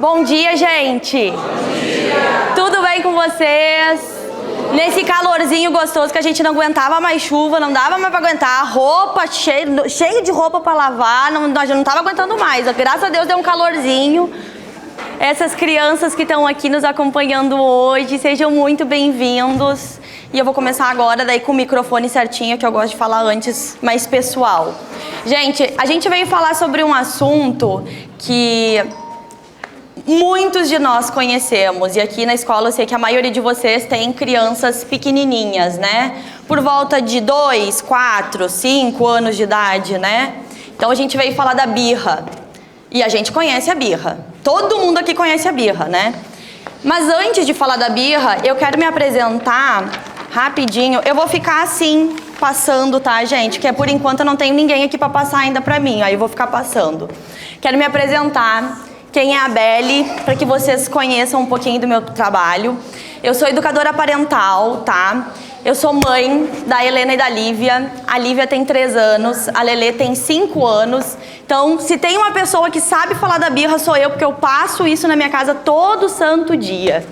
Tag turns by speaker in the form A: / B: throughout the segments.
A: Bom dia, gente!
B: Bom dia!
A: Tudo bem com vocês? Nesse calorzinho gostoso que a gente não aguentava mais chuva, não dava mais pra aguentar, roupa cheio de roupa pra lavar, nós já não tava aguentando mais. Graças a Deus deu um calorzinho. Essas crianças que estão aqui nos acompanhando hoje, sejam muito bem-vindos. E eu vou começar agora daí com o microfone certinho, que eu gosto de falar antes, mais pessoal. Gente, a gente veio falar sobre um assunto que muitos de nós conhecemos, e aqui na escola eu sei que a maioria de vocês tem crianças pequenininhas, né? Por volta de 2, 4, 5 anos de idade, né? Então a gente veio falar da birra. E a gente conhece a birra. Todo mundo aqui conhece a birra, né? Mas antes de falar da birra, eu quero me apresentar rapidinho. Eu vou ficar assim, passando, tá, gente? Que por enquanto eu não tenho ninguém aqui pra passar ainda pra mim. Aí eu vou ficar passando. Quero me apresentar. Quem é a Beli, para que vocês conheçam um pouquinho do meu trabalho. Eu sou educadora parental, tá? Eu sou mãe da Helena e da Lívia. A Lívia tem 3 anos, a Lelê tem 5 anos. Então, se tem uma pessoa que sabe falar da birra, sou eu, porque eu passo isso na minha casa todo santo dia.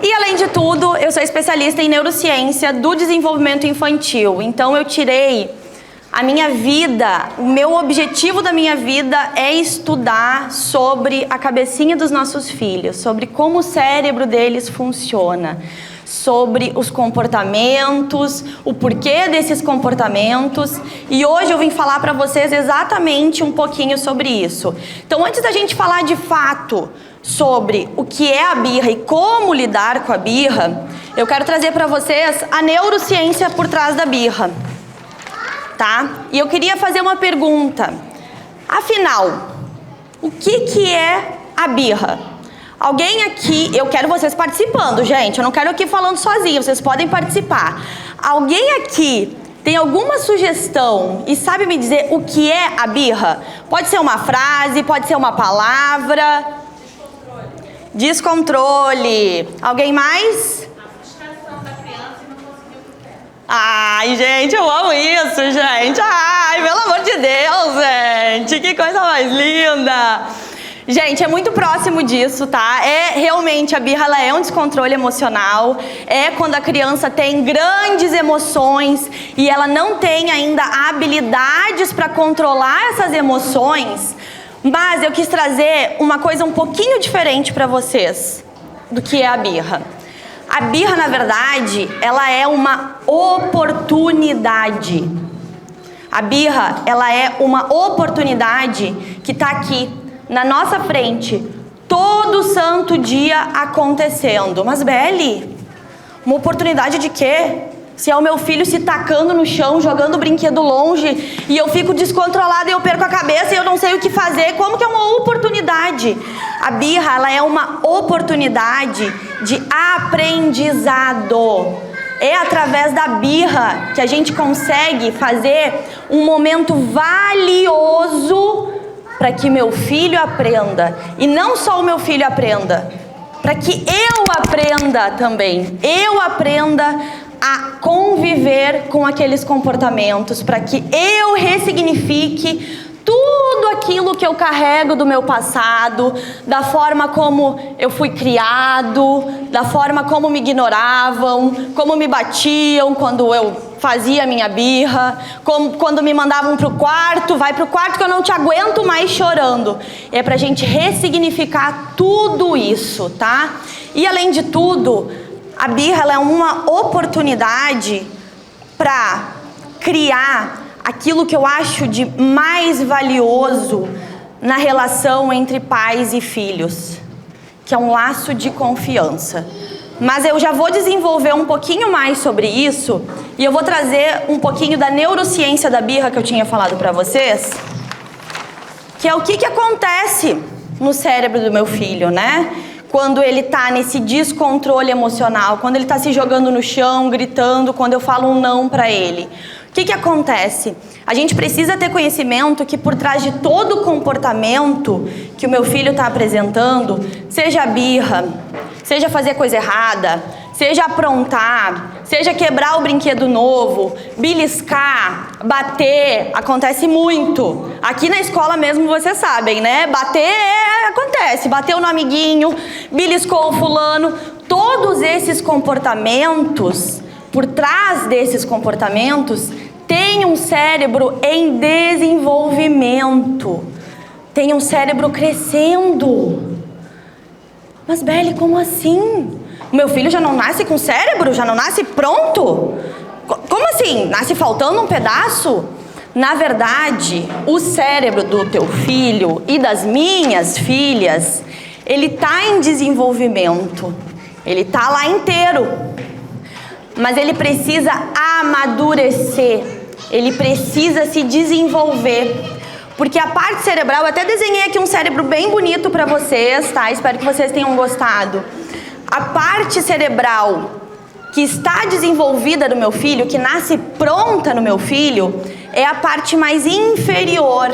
A: E, além de tudo, eu sou especialista em neurociência do desenvolvimento infantil. Então, eu tirei a minha vida, o meu objetivo da minha vida é estudar sobre a cabecinha dos nossos filhos, sobre como o cérebro deles funciona, sobre os comportamentos, o porquê desses comportamentos. E hoje eu vim falar para vocês exatamente um pouquinho sobre isso. Então, antes da gente falar de fato sobre o que é a birra e como lidar com a birra, eu quero trazer para vocês a neurociência por trás da birra. Tá? E eu queria fazer uma pergunta. Afinal, o que é a birra? Alguém aqui, eu quero vocês participando, gente. Eu não quero aqui falando sozinho, vocês podem participar. Alguém aqui tem alguma sugestão e sabe me dizer o que é a birra? Pode ser uma frase, pode ser uma palavra. Descontrole. Alguém mais? Ai, gente, eu amo isso, gente. Ai, pelo amor de Deus, gente. Que coisa mais linda. Gente, é muito próximo disso, tá? Realmente, a birra, ela é um descontrole emocional. É quando a criança tem grandes emoções e ela não tem ainda habilidades para controlar essas emoções. Mas eu quis trazer uma coisa um pouquinho diferente para vocês do que é a birra. A birra, na verdade, ela é uma oportunidade. A birra, ela é uma oportunidade que está aqui, na nossa frente, todo santo dia acontecendo. Mas, Beli, uma oportunidade de quê? Se é o meu filho se tacando no chão, jogando o brinquedo longe, e eu fico descontrolada e eu perco a cabeça e eu não sei o que fazer, como que é uma oportunidade? A birra, ela é uma oportunidade de aprendizado. É através da birra que a gente consegue fazer um momento valioso para que meu filho aprenda. E não só o meu filho aprenda, para que eu aprenda também. Eu aprenda a conviver com aqueles comportamentos, para que eu ressignifique tudo aquilo que eu carrego do meu passado, da forma como eu fui criado, da forma como me ignoravam, como me batiam quando eu fazia a minha birra, quando me mandavam pro quarto, vai pro quarto que eu não te aguento mais chorando. É pra gente ressignificar tudo isso, tá? E além de tudo, a birra, ela é uma oportunidade para criar aquilo que eu acho de mais valioso na relação entre pais e filhos, que é um laço de confiança. Mas eu já vou desenvolver um pouquinho mais sobre isso e eu vou trazer um pouquinho da neurociência da birra que eu tinha falado para vocês, que é o que acontece no cérebro do meu filho, né? Quando ele tá nesse descontrole emocional, quando ele tá se jogando no chão, gritando, quando eu falo um não para ele. O que acontece? A gente precisa ter conhecimento que por trás de todo o comportamento que o meu filho está apresentando, seja birra, seja fazer coisa errada, seja aprontar, seja quebrar o brinquedo novo, beliscar, bater, acontece muito. Aqui na escola mesmo vocês sabem, né? Bater acontece, bateu no amiguinho, beliscou o fulano. Todos esses comportamentos, por trás desses comportamentos, tem um cérebro em desenvolvimento. Tem um cérebro crescendo. Mas, Beli, como assim? O meu filho já não nasce com cérebro? Já não nasce pronto? Como assim? Nasce faltando um pedaço? Na verdade, o cérebro do teu filho e das minhas filhas, ele está em desenvolvimento. Ele está lá inteiro. Mas ele precisa amadurecer. Ele precisa se desenvolver. Porque a parte cerebral, eu até desenhei aqui um cérebro bem bonito para vocês, tá? Espero que vocês tenham gostado. A parte cerebral que está desenvolvida no meu filho, que nasce pronta no meu filho, é a parte mais inferior,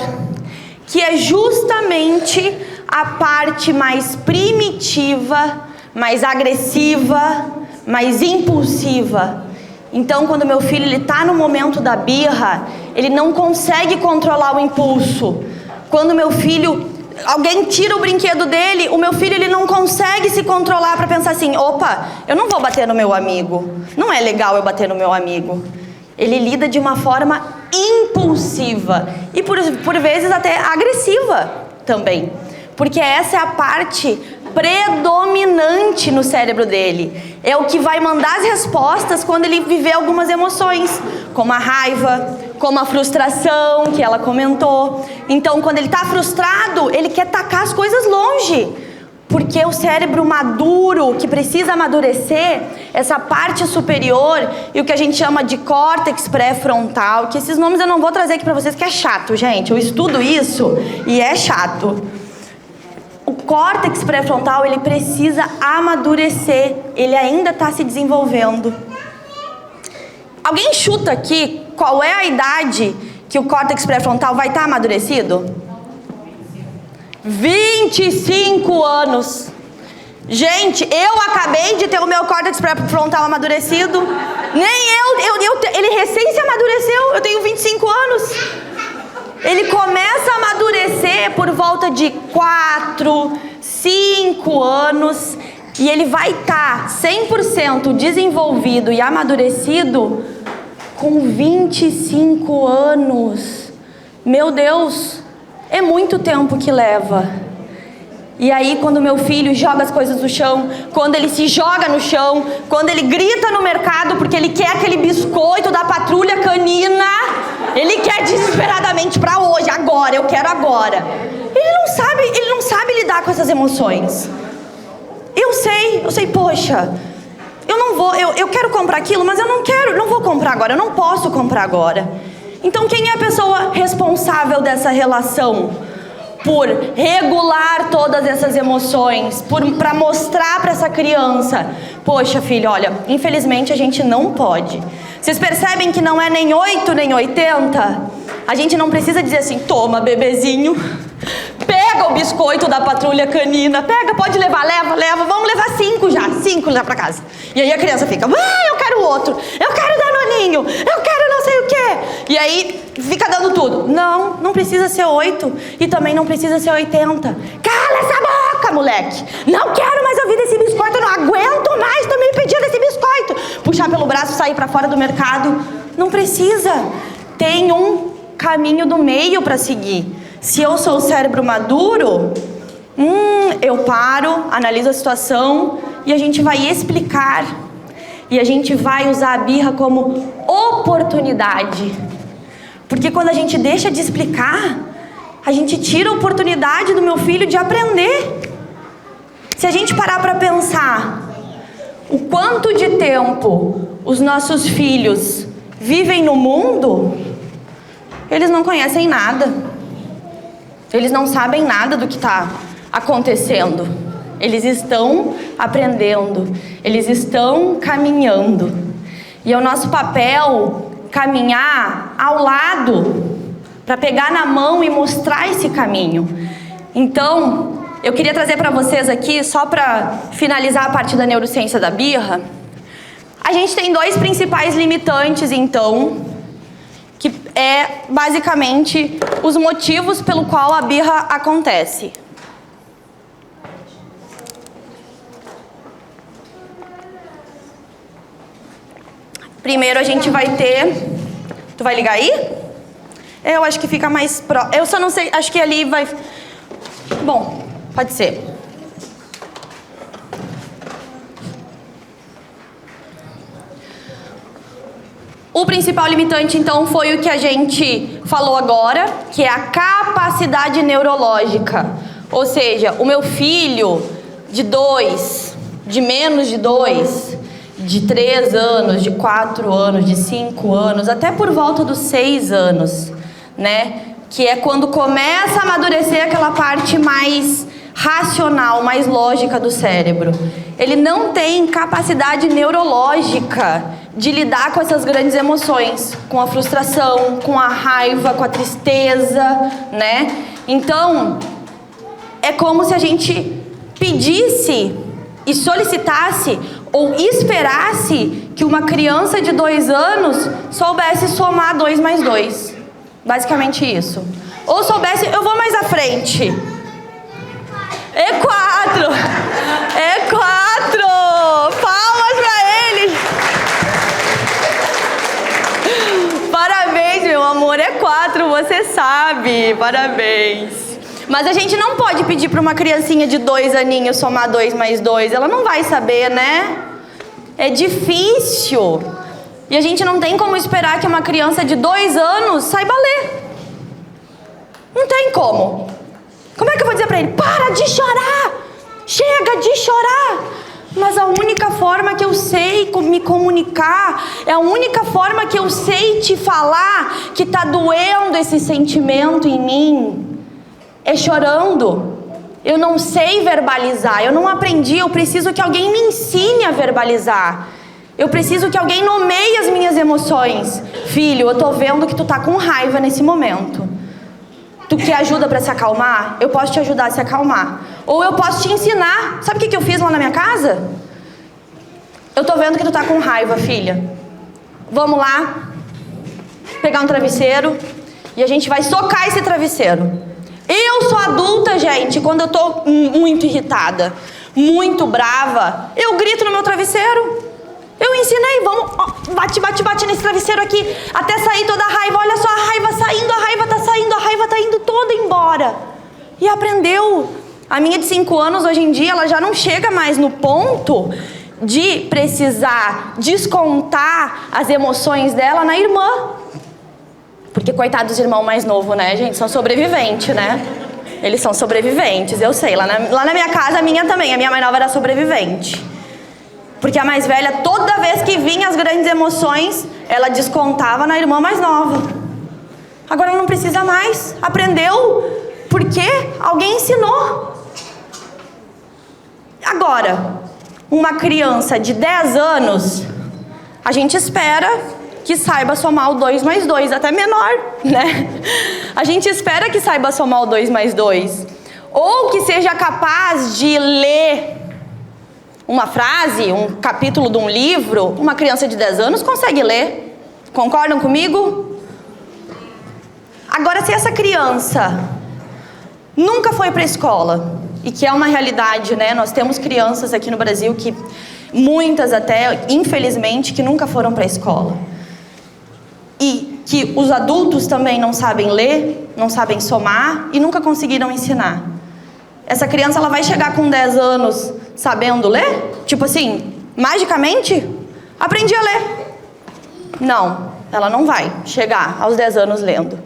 A: que é justamente a parte mais primitiva, mais agressiva, mais impulsiva. Então, quando meu filho está no momento da birra, ele não consegue controlar o impulso. Quando meu filho, alguém tira o brinquedo dele, o meu filho ele não consegue se controlar para pensar assim, opa, eu não vou bater no meu amigo. Não é legal eu bater no meu amigo. Ele lida de uma forma impulsiva e por vezes até agressiva também. Porque essa é a parte predominante no cérebro dele. É o que vai mandar as respostas quando ele viver algumas emoções, como a raiva, como a frustração, que ela comentou. Então, quando ele está frustrado, ele quer tacar as coisas longe. Porque o cérebro maduro, que precisa amadurecer, essa parte superior, e o que a gente chama de córtex pré-frontal, que esses nomes eu não vou trazer aqui para vocês, que é chato, gente. Eu estudo isso e é chato. O córtex pré-frontal, ele precisa amadurecer. Ele ainda está se desenvolvendo. Alguém chuta aqui qual é a idade que o córtex pré-frontal vai estar amadurecido? 25 anos. Gente, eu acabei de ter o meu córtex pré-frontal amadurecido. Nem ele recém se amadureceu. Eu tenho 25 anos. Ele começa a amadurecer por volta de 4, 5 anos. E ele vai estar 100% desenvolvido e amadurecido com 25 anos. Meu Deus, é muito tempo que leva. E aí quando meu filho joga as coisas no chão, quando ele se joga no chão, quando ele grita no mercado porque ele quer aquele biscoito da Patrulha Canina, ele quer desesperadamente para hoje, agora, eu quero agora. Ele não sabe lidar com essas emoções. Eu sei, poxa, eu quero comprar aquilo, mas eu não vou comprar agora, eu não posso comprar agora. Então quem é a pessoa responsável dessa relação? Por regular todas essas emoções, para mostrar para essa criança, poxa filho, olha, infelizmente a gente não pode. Vocês percebem que não é nem 8 nem 80? A gente não precisa dizer assim, toma bebezinho, pega o biscoito da Patrulha Canina, pega, pode levar, leva, vamos levar 5 já pra casa. E aí a criança fica, eu quero outro, eu quero danoninho, eu quero não sei o quê. E aí fica dando tudo. Não precisa ser 8 e também não precisa ser 80. Cala essa boca, moleque. Não quero mais ouvir desse biscoito, eu não aguento mais, tô me pedindo esse biscoito. Puxar pelo braço, sair pra fora do mercado. Não precisa. Tem um caminho do meio para seguir. Se eu sou o cérebro maduro, eu paro, analiso a situação e a gente vai explicar. E a gente vai usar a birra como oportunidade. Porque quando a gente deixa de explicar, a gente tira a oportunidade do meu filho de aprender. Se a gente parar para pensar o quanto de tempo os nossos filhos vivem no mundo, eles não conhecem nada. Eles não sabem nada do que está acontecendo. Eles estão aprendendo. Eles estão caminhando. E é o nosso papel caminhar ao lado, para pegar na mão e mostrar esse caminho. Então, eu queria trazer para vocês aqui, só para finalizar a parte da neurociência da birra, A gente tem dois principais limitantes, então, que é basicamente os motivos pelo qual a birra acontece. Primeiro a gente vai ter... Tu vai ligar aí? Eu acho que fica mais próximo. Eu só não sei, acho que ali vai... Bom, pode ser. O principal limitante, então, foi o que a gente falou agora, que é a capacidade neurológica. Ou seja, o meu filho de 2, de menos de 2, de 3 anos, de 4 anos, de 5 anos, até por volta dos 6 anos, né? Que é quando começa a amadurecer aquela parte mais racional, mais lógica do cérebro. Ele não tem capacidade neurológica de lidar com essas grandes emoções, com a frustração, com a raiva, com a tristeza, né? Então, é como se a gente pedisse e solicitasse ou esperasse que uma criança de 2 anos soubesse somar 2 mais 2. Basicamente isso. Ou soubesse, eu vou mais à frente. É 4! É 4! Palmas pra ele! Parabéns, meu amor, é 4, você sabe. Parabéns. Mas a gente não pode pedir para uma criancinha de 2 aninhos somar 2 mais 2. Ela não vai saber, né? É difícil. E a gente não tem como esperar que uma criança de 2 anos saiba ler. Não tem como. Como é que eu vou dizer para ele? Para de chorar! Chega de chorar! Mas a única forma que eu sei me comunicar, é a única forma que eu sei te falar que tá doendo esse sentimento em mim, é chorando. Eu não sei verbalizar, eu não aprendi, eu preciso que alguém me ensine a verbalizar. Eu preciso que alguém nomeie as minhas emoções. Filho, eu tô vendo que tu tá com raiva nesse momento. Tu quer ajuda para se acalmar? Eu posso te ajudar a se acalmar. Ou eu posso te ensinar. Sabe o que eu fiz lá na minha casa? Eu tô vendo que tu tá com raiva, filha. Vamos lá pegar um travesseiro e a gente vai socar esse travesseiro. Eu sou adulta, gente, quando eu tô muito irritada, muito brava, eu grito no meu travesseiro. Eu ensinei, vamos, ó, bate, bate, bate nesse travesseiro aqui, até sair toda a raiva. Olha só a raiva saindo, a raiva tá saindo, a raiva tá indo toda embora. E aprendeu. A minha de 5 anos, hoje em dia, ela já não chega mais no ponto de precisar descontar as emoções dela na irmã. Porque coitados dos irmãos mais novos, né, gente? São sobreviventes, né? Eles são sobreviventes, eu sei. Lá na minha casa, a minha também. A minha mais nova era sobrevivente. Porque a mais velha, toda vez que vinha as grandes emoções, ela descontava na irmã mais nova. Agora ela não precisa mais. Aprendeu porque alguém ensinou. Agora, uma criança de 10 anos, a gente espera que saiba somar o 2 mais 2, até menor, né? A gente espera que saiba somar o 2 mais 2. Ou que seja capaz de ler uma frase, um capítulo de um livro. Uma criança de 10 anos consegue ler. Concordam comigo? Agora, se essa criança nunca foi para a escola, e que é uma realidade, né? Nós temos crianças aqui no Brasil que, muitas até, infelizmente, que nunca foram para a escola. E que os adultos também não sabem ler, não sabem somar e nunca conseguiram ensinar. Essa criança, ela vai chegar com 10 anos sabendo ler? Tipo assim, magicamente, aprendi a ler. Não, ela não vai chegar aos 10 anos lendo.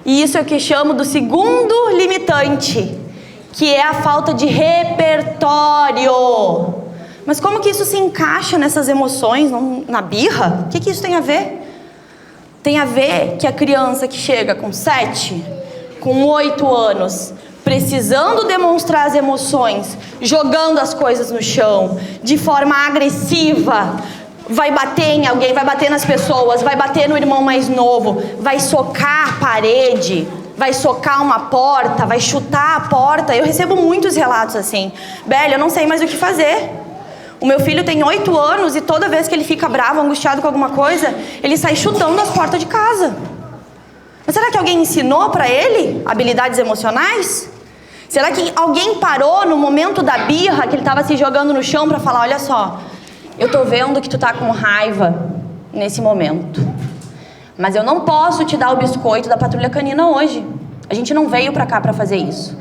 A: E isso é o que chamo do segundo limitante, que é a falta de repertório. Mas como que isso se encaixa nessas emoções, na birra? O que isso tem a ver? Tem a ver que a criança que chega com 7, com 8 anos, precisando demonstrar as emoções, jogando as coisas no chão, de forma agressiva, vai bater em alguém, vai bater nas pessoas, vai bater no irmão mais novo, vai socar a parede, vai socar uma porta, vai chutar a porta. Eu recebo muitos relatos assim: Bélia, eu não sei mais o que fazer. O meu filho tem 8 anos e toda vez que ele fica bravo, angustiado com alguma coisa, ele sai chutando as portas de casa. Mas será que alguém ensinou para ele habilidades emocionais? Será que alguém parou no momento da birra, que ele estava se jogando no chão, para falar: olha só, eu tô vendo que tu tá com raiva nesse momento, mas eu não posso te dar o biscoito da patrulha canina hoje. A gente não veio para cá para fazer isso.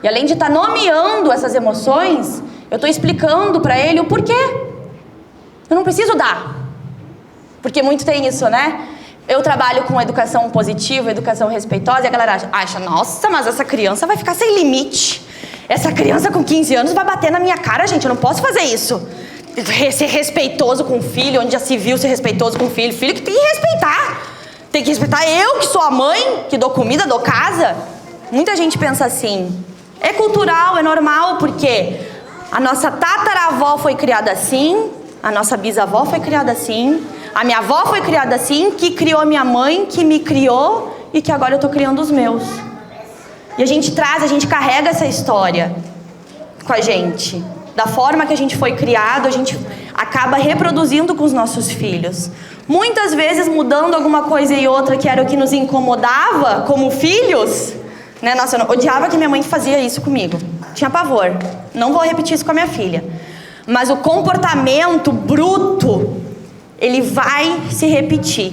A: E além de estar nomeando essas emoções, eu estou explicando para ele o porquê. Eu não preciso dar. Porque muito tem isso, né? Eu trabalho com educação positiva, educação respeitosa, e a galera acha: nossa, mas essa criança vai ficar sem limite. Essa criança com 15 anos vai bater na minha cara, gente, eu não posso fazer isso. Ser respeitoso com o filho, onde já se viu ser respeitoso com o filho. Filho que tem que respeitar. Tem que respeitar eu, que sou a mãe, que dou comida, dou casa. Muita gente pensa assim. É cultural, é normal, porque a nossa tataravó foi criada assim, a nossa bisavó foi criada assim, a minha avó foi criada assim, que criou a minha mãe, que me criou e que agora eu tô criando os meus. E a gente carrega essa história com a gente. Da forma que a gente foi criado, a gente acaba reproduzindo com os nossos filhos. Muitas vezes mudando alguma coisa e outra que era o que nos incomodava como filhos, né? Nossa, eu odiava que minha mãe fazia isso comigo. Tinha pavor. Não vou repetir isso com a minha filha. Mas o comportamento bruto, ele vai se repetir.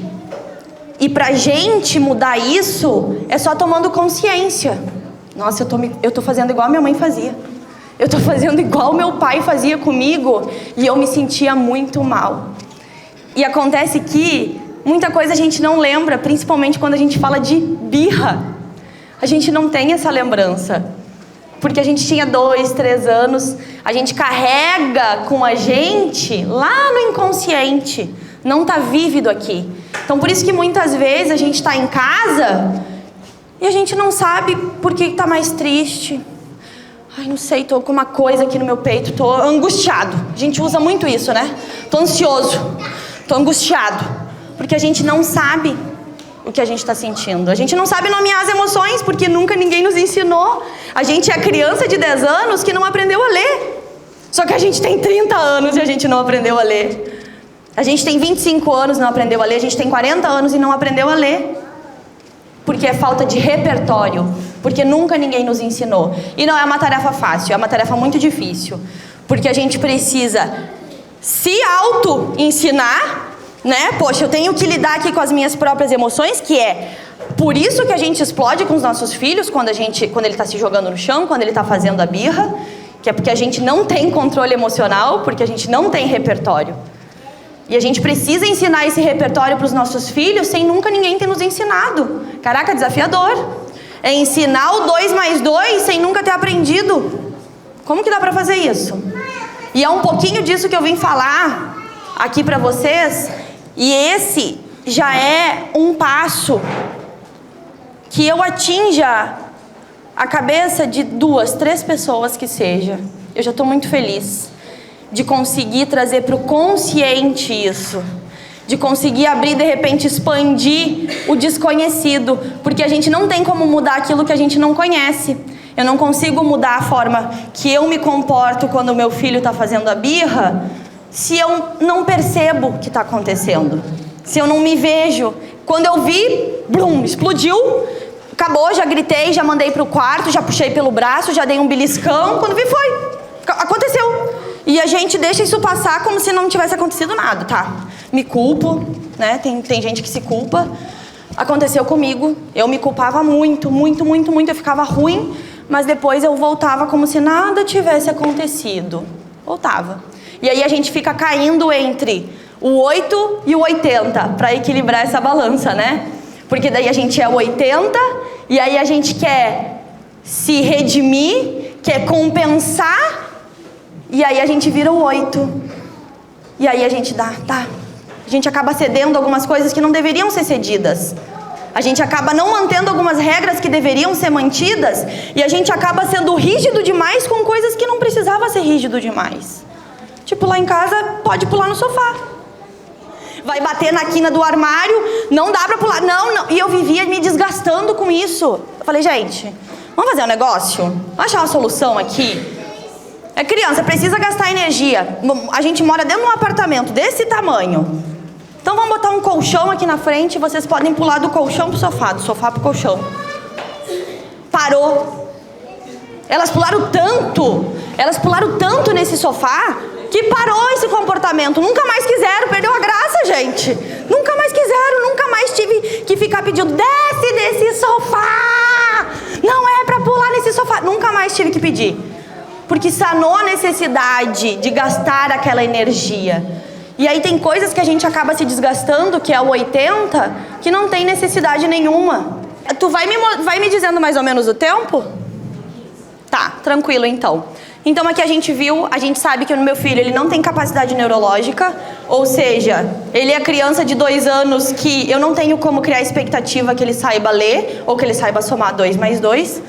A: E pra gente mudar isso, é só tomando consciência. Nossa, eu tô fazendo igual a minha mãe fazia. Eu tô fazendo igual meu pai fazia comigo e eu me sentia muito mal. E acontece que muita coisa a gente não lembra, principalmente quando a gente fala de birra. A gente não tem essa lembrança. Porque a gente tinha 2, 3 anos, a gente carrega com a gente lá no inconsciente. Não tá vívido aqui. Então por isso que muitas vezes a gente tá em casa e a gente não sabe por que tá mais triste. Ai, não sei, tô com uma coisa aqui no meu peito, tô angustiado. A gente usa muito isso, né? Tô ansioso, tô angustiado. Porque a gente não sabe o que a gente tá sentindo. A gente não sabe nomear as emoções, porque nunca ninguém nos ensinou. A gente é criança de 10 anos que não aprendeu a ler. Só que a gente tem 30 anos e a gente não aprendeu a ler. A gente tem 25 anos e não aprendeu a ler. A gente tem 40 anos e não aprendeu a ler. Porque é falta de repertório. Porque nunca ninguém nos ensinou. E não é uma tarefa fácil, é uma tarefa muito difícil. Porque a gente precisa se auto-ensinar, né? Poxa, eu tenho que lidar aqui com as minhas próprias emoções, que é por isso que a gente explode com os nossos filhos quando ele está se jogando no chão, quando ele está fazendo a birra, que é porque a gente não tem controle emocional, porque a gente não tem repertório. E a gente precisa ensinar esse repertório para os nossos filhos sem nunca ninguém ter nos ensinado. Caraca, desafiador. É ensinar o 2 mais 2 sem nunca ter aprendido. Como que dá para fazer isso? E é um pouquinho disso que eu vim falar aqui para vocês. E esse já é um passo que eu atinja a cabeça de 2, 3 pessoas que seja. Eu já estou muito feliz de conseguir trazer para o consciente isso. De conseguir abrir, de repente, expandir o desconhecido. Porque a gente não tem como mudar aquilo que a gente não conhece. Eu não consigo mudar a forma que eu me comporto quando o meu filho está fazendo a birra, se eu não percebo o que está acontecendo. Se eu não me vejo. Quando eu vi, blum, explodiu, acabou, já gritei, já mandei para o quarto, já puxei pelo braço, já dei um beliscão. Quando vi, foi. Aconteceu. E a gente deixa isso passar como se não tivesse acontecido nada, tá? Me culpo, né? Tem gente que se culpa. Aconteceu comigo. Eu me culpava muito, muito, muito, muito. Eu ficava ruim, mas depois eu voltava como se nada tivesse acontecido. Voltava. E aí a gente fica caindo entre o 8 e o 80 para equilibrar essa balança, né? Porque daí a gente é o 80 e aí a gente quer se redimir, quer compensar. E aí a gente vira o 8. E aí a gente a gente acaba cedendo algumas coisas que não deveriam ser cedidas. A gente acaba não mantendo algumas regras que deveriam ser mantidas. E a gente acaba sendo rígido demais com coisas que não precisava ser rígido demais. Tipo, lá em casa, pode pular no sofá. Vai bater na quina do armário, não dá pra pular. Não. E eu vivia me desgastando com isso. Eu falei, gente, vamos fazer um negócio? Vamos achar uma solução aqui? É criança, precisa gastar energia. A gente mora dentro de um apartamento desse tamanho. Então vamos botar um colchão aqui na frente e vocês podem pular do colchão pro sofá, do sofá pro colchão. Parou. Elas pularam tanto nesse sofá que parou esse comportamento. Nunca mais quiseram, perdeu a graça, gente. Nunca mais quiseram, nunca mais tive que ficar pedindo, desce desse sofá. Não é pra pular nesse sofá. Nunca mais tive que pedir. Porque sanou a necessidade de gastar aquela energia. E aí tem coisas que a gente acaba se desgastando, que é o 80, que não tem necessidade nenhuma. Tu vai me dizendo mais ou menos o tempo? Tá, tranquilo então. Então aqui a gente sabe que o meu filho, ele não tem capacidade neurológica, ou seja, ele é criança de 2 anos que eu não tenho como criar expectativa que ele saiba ler, ou que ele saiba somar 2 mais 2.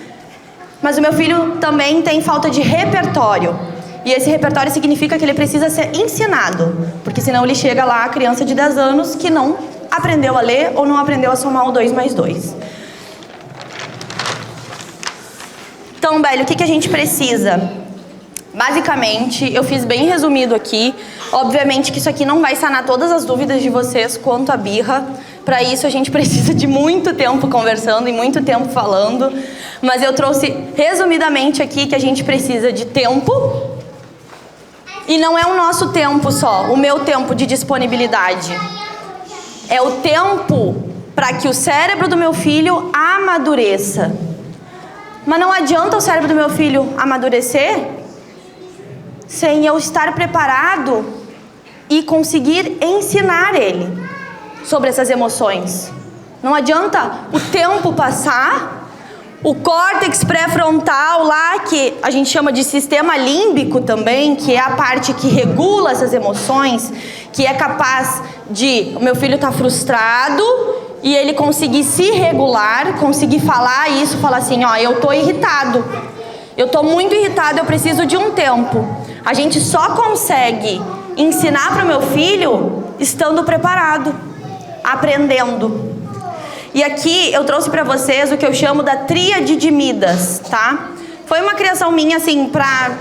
A: Mas o meu filho também tem falta de repertório. E esse repertório significa que ele precisa ser ensinado. Porque senão ele chega lá, a criança de 10 anos, que não aprendeu a ler ou não aprendeu a somar o 2 mais 2. Então, Bélio, o que a gente precisa? Basicamente, eu fiz bem resumido aqui. Obviamente que isso aqui não vai sanar todas as dúvidas de vocês quanto à birra. Para isso, a gente precisa de muito tempo conversando e muito tempo falando. Mas eu trouxe resumidamente aqui que a gente precisa de tempo. E não é o nosso tempo só, o meu tempo de disponibilidade. É o tempo para que o cérebro do meu filho amadureça. Mas não adianta o cérebro do meu filho amadurecer sem eu estar preparado e conseguir ensinar ele sobre essas emoções. Não adianta o tempo passar, o córtex pré-frontal lá, que a gente chama de sistema límbico também, que é a parte que regula essas emoções, que é capaz de o meu filho estar frustrado e ele conseguir se regular, conseguir falar isso, falar assim, ó, eu tô irritado, eu tô muito irritado, eu preciso de um tempo. A gente só consegue ensinar para o meu filho estando preparado, aprendendo. E aqui eu trouxe para vocês o que eu chamo da tríade de Midas, tá? Foi uma criação minha, assim, pra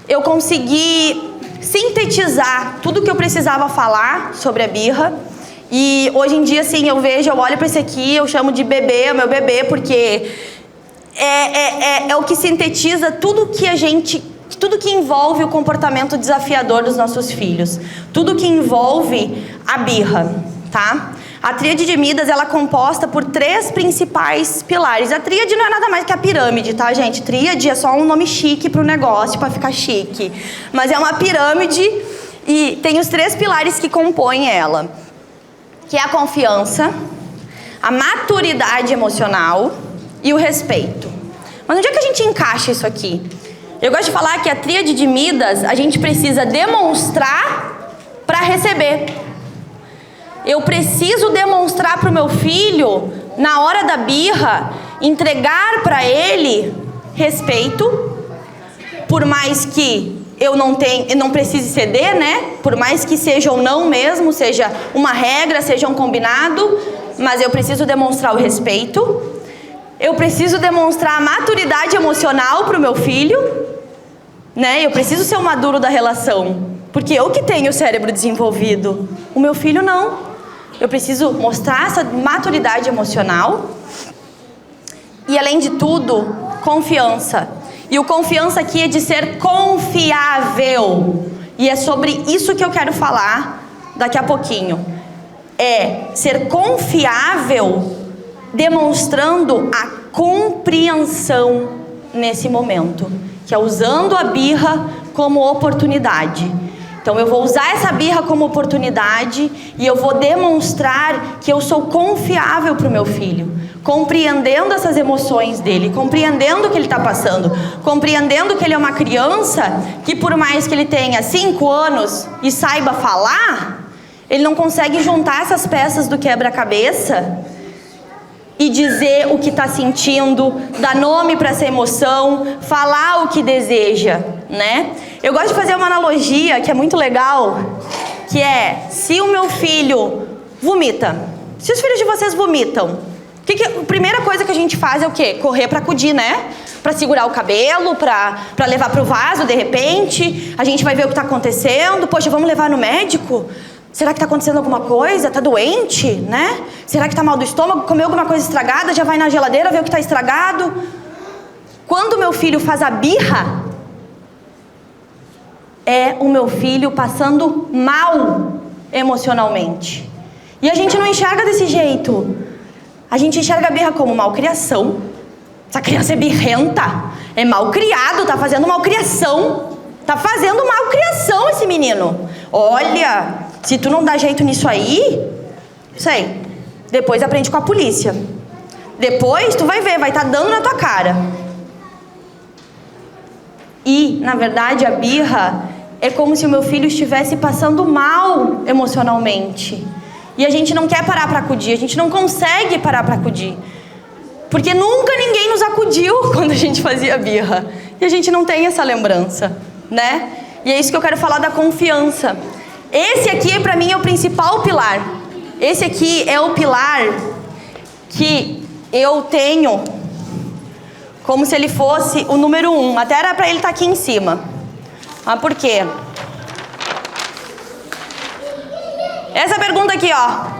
A: eu conseguir sintetizar tudo que eu precisava falar sobre a birra. E hoje em dia, assim, eu olho para esse aqui, eu chamo de bebê, é meu bebê, porque é o que sintetiza tudo que envolve o comportamento desafiador dos nossos filhos. Tudo que envolve a birra, tá? A tríade de Midas, ela é composta por 3 principais pilares. A tríade não é nada mais que a pirâmide, tá, gente? Tríade é só um nome chique pro negócio, para ficar chique. Mas é uma pirâmide e tem os 3 pilares que compõem ela. Que é a confiança, a maturidade emocional e o respeito. Mas onde é que a gente encaixa isso aqui? Eu gosto de falar que a tríade de Midas, a gente precisa demonstrar para receber. Eu preciso demonstrar para o meu filho, na hora da birra, entregar para ele respeito, por mais que eu não precise ceder, né? Por mais que seja ou não mesmo, seja uma regra, seja um combinado, mas eu preciso demonstrar o respeito. Eu preciso demonstrar a maturidade emocional para o meu filho, né? Eu preciso ser o maduro da relação, porque eu que tenho o cérebro desenvolvido, o meu filho não. Eu preciso mostrar essa maturidade emocional e, além de tudo, confiança. E o confiança aqui é de ser confiável. E é sobre isso que eu quero falar daqui a pouquinho. É ser confiável, demonstrando a compreensão nesse momento, que é usando a birra como oportunidade. Então eu vou usar essa birra como oportunidade e eu vou demonstrar que eu sou confiável para o meu filho, compreendendo essas emoções dele, compreendendo o que ele está passando, compreendendo que ele é uma criança que, por mais que ele tenha 5 anos e saiba falar, ele não consegue juntar essas peças do quebra-cabeça e dizer o que está sentindo, dar nome para essa emoção, falar o que deseja, né? Eu gosto de fazer uma analogia que é muito legal, que é, se o meu filho vomita, se os filhos de vocês vomitam, a primeira coisa que a gente faz é o quê? Correr para acudir, né? Pra segurar o cabelo, pra levar pro vaso de repente. A gente vai ver o que tá acontecendo. Poxa, vamos levar no médico? Será que tá acontecendo alguma coisa? Tá doente, né? Será que tá mal do estômago? Comeu alguma coisa estragada? Já vai na geladeira ver o que tá estragado? Quando meu filho faz a birra, é o meu filho passando mal emocionalmente. E a gente não enxerga desse jeito. A gente enxerga a birra como malcriação. Essa criança é birrenta, é malcriado, tá fazendo malcriação. Tá fazendo malcriação esse menino. Olha, se tu não dá jeito nisso aí, sei, depois aprende com a polícia. Depois tu vai ver, vai estar dando na tua cara. E, na verdade, a birra é como se o meu filho estivesse passando mal emocionalmente. E a gente não quer parar para acudir, a gente não consegue parar para acudir. Porque nunca ninguém nos acudiu quando a gente fazia birra. E a gente não tem essa lembrança, né? E é isso que eu quero falar da confiança. Esse aqui, para mim, é o principal pilar. Esse aqui é o pilar que eu tenho como se ele fosse o número 1. Até era para ele estar aqui em cima. Mas por quê? Essa pergunta aqui, ó.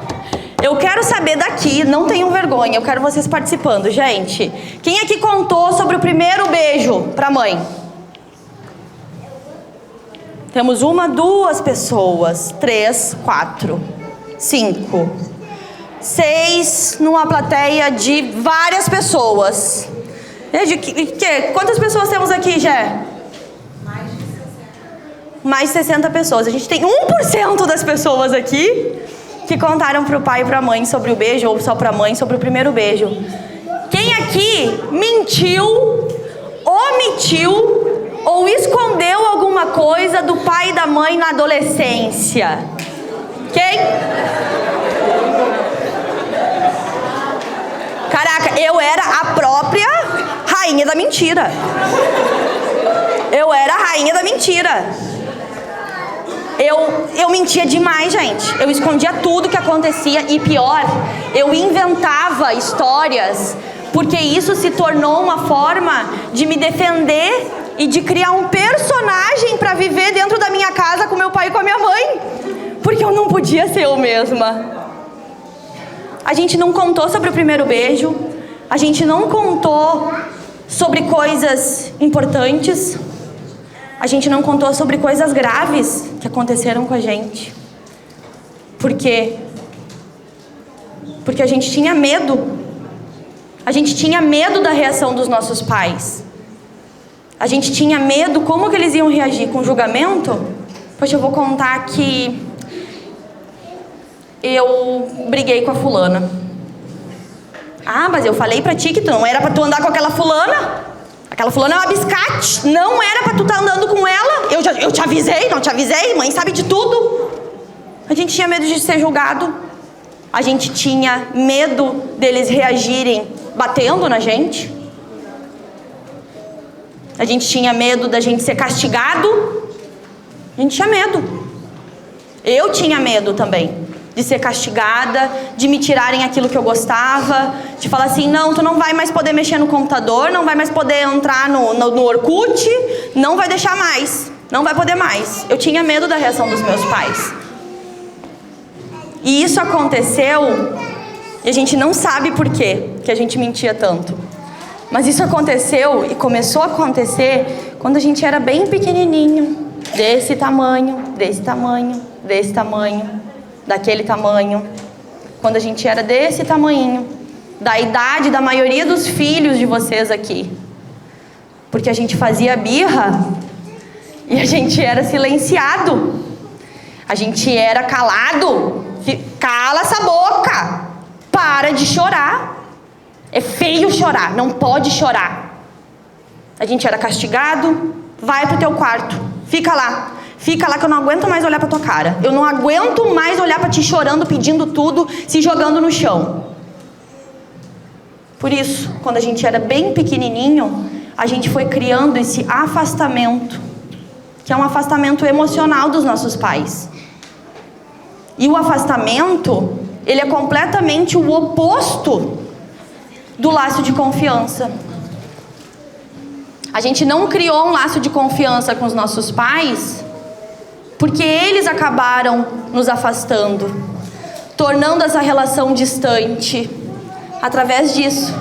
A: Eu quero saber daqui, não tenham vergonha, eu quero vocês participando, gente. Quem aqui contou sobre o primeiro beijo pra mãe? Temos 1, 2 pessoas, 3, 4, 5, 6, numa plateia de várias pessoas. Quantas pessoas temos aqui, Gé? Mais de 60 pessoas. A gente tem 1% das pessoas aqui que contaram pro pai e pra mãe sobre o beijo, ou só pra mãe sobre o primeiro beijo. Quem aqui mentiu, omitiu ou escondeu alguma coisa do pai e da mãe na adolescência? Quem? Caraca, eu era a própria rainha da mentira. Eu era a rainha da mentira. Eu mentia demais, gente. Eu escondia tudo que acontecia e pior, eu inventava histórias, porque isso se tornou uma forma de me defender e de criar um personagem para viver dentro da minha casa com meu pai e com a minha mãe, porque eu não podia ser eu mesma. A gente não contou sobre o primeiro beijo, a gente não contou sobre coisas importantes. A gente não contou sobre coisas graves que aconteceram com a gente. Por quê? Porque a gente tinha medo. A gente tinha medo da reação dos nossos pais. A gente tinha medo como que eles iam reagir com julgamento. Poxa, eu vou contar que eu briguei com a fulana. Ah, mas eu falei pra ti que tu não era pra tu andar com aquela fulana. Aquela fulana é uma biscate. Não era pra tu estar andando com ela. Eu te avisei, não te avisei. Mãe sabe de tudo. A gente tinha medo de ser julgado. A gente tinha medo deles reagirem batendo na gente. A gente tinha medo da gente ser castigado. A gente tinha medo. Eu tinha medo também de ser castigada, de me tirarem aquilo que eu gostava, de falar assim, não, tu não vai mais poder mexer no computador, não vai mais poder entrar no Orkut, não vai deixar mais, não vai poder mais. Eu tinha medo da reação dos meus pais. E isso aconteceu, e a gente não sabe por quê que a gente mentia tanto. Mas isso aconteceu e começou a acontecer quando a gente era bem pequenininho, desse tamanho, desse tamanho, desse tamanho, daquele tamanho, quando a gente era desse tamanhinho, da idade da maioria dos filhos de vocês aqui, porque a gente fazia birra e a gente era silenciado, a gente era calado. Cala essa boca, para de chorar, é feio chorar, não pode chorar. A gente era castigado, vai pro teu quarto, fica lá que eu não aguento mais olhar pra tua cara. Eu não aguento mais olhar pra ti chorando, pedindo tudo, se jogando no chão. Por isso, quando a gente era bem pequenininho, a gente foi criando esse afastamento, que é um afastamento emocional dos nossos pais. E o afastamento, ele é completamente o oposto do laço de confiança. A gente não criou um laço de confiança com os nossos pais porque eles acabaram nos afastando, tornando essa relação distante através disso,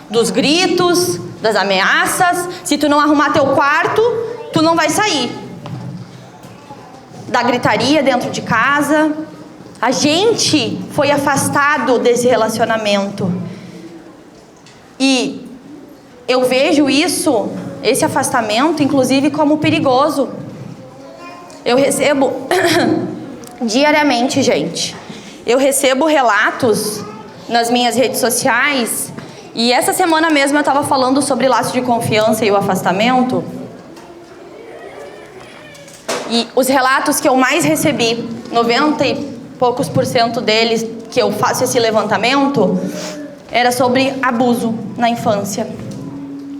A: dos gritos, das ameaças. Se tu não arrumar teu quarto, tu não vai sair. Da gritaria dentro de casa. A gente foi afastado desse relacionamento. E eu vejo isso, esse afastamento, inclusive, como perigoso. Eu recebo diariamente, gente. Eu recebo relatos nas minhas redes sociais. E essa semana mesmo eu estava falando sobre laço de confiança e o afastamento. E os relatos que eu mais recebi, 90 e poucos % deles que eu faço esse levantamento, era sobre abuso na infância.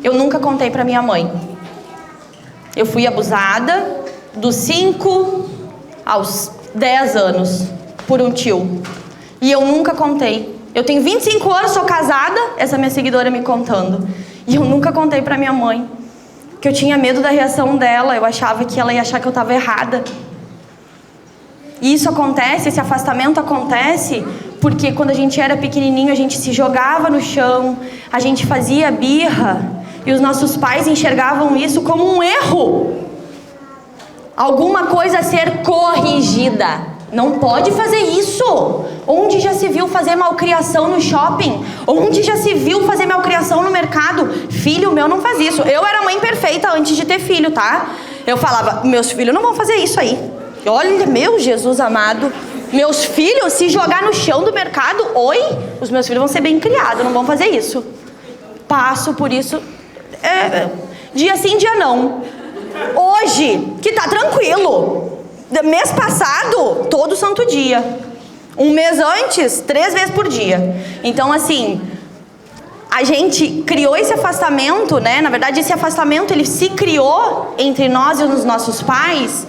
A: Eu nunca contei para minha mãe. Eu fui abusada dos 5 aos 10 anos por um tio. E eu nunca contei. Eu tenho 25 anos, sou casada, essa minha seguidora me contando. E eu nunca contei pra minha mãe. Que eu tinha medo da reação dela, eu achava que ela ia achar que eu estava errada. E isso acontece, esse afastamento acontece, porque quando a gente era pequenininho, a gente se jogava no chão, a gente fazia birra, e os nossos pais enxergavam isso como um erro. Alguma coisa a ser corrigida. Não pode fazer isso. Onde já se viu fazer malcriação no shopping? Onde já se viu fazer malcriação no mercado? Filho meu não faz isso. Eu era mãe perfeita antes de ter filho, tá? Eu falava, meus filhos não vão fazer isso aí. Olha, meu Jesus amado. Meus filhos, se jogar no chão do mercado, oi? Os meus filhos vão ser bem criados, não vão fazer isso. Passo por isso. Dia sim, dia não. Hoje, que tá tranquilo. Mês passado, todo santo dia. Um mês antes, 3 vezes por dia. Então, assim, a gente criou esse afastamento, né? Na verdade, esse afastamento, ele se criou entre nós e os nossos pais,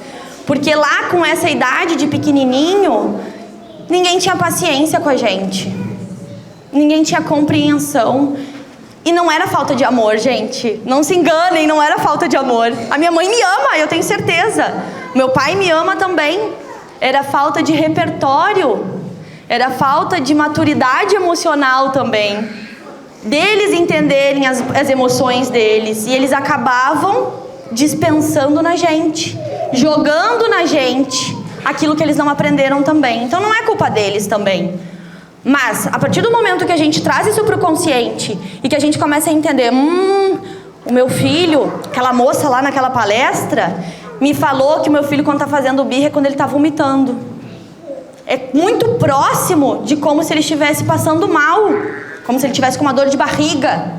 A: porque lá com essa idade de pequenininho, ninguém tinha paciência com a gente. Ninguém tinha compreensão. E não era falta de amor, gente. Não se enganem, não era falta de amor. A minha mãe me ama, eu tenho certeza. Meu pai me ama também. Era falta de repertório. Era falta de maturidade emocional também. Deles entenderem as emoções deles. E eles acabavam dispensando na gente. Jogando na gente aquilo que eles não aprenderam também. Então não é culpa deles também. Mas, a partir do momento que a gente traz isso para o consciente e que a gente começa a entender, o meu filho, aquela moça lá naquela palestra, me falou que o meu filho, quando está fazendo birra, é quando ele está vomitando. É muito próximo de como se ele estivesse passando mal, como se ele estivesse com uma dor de barriga.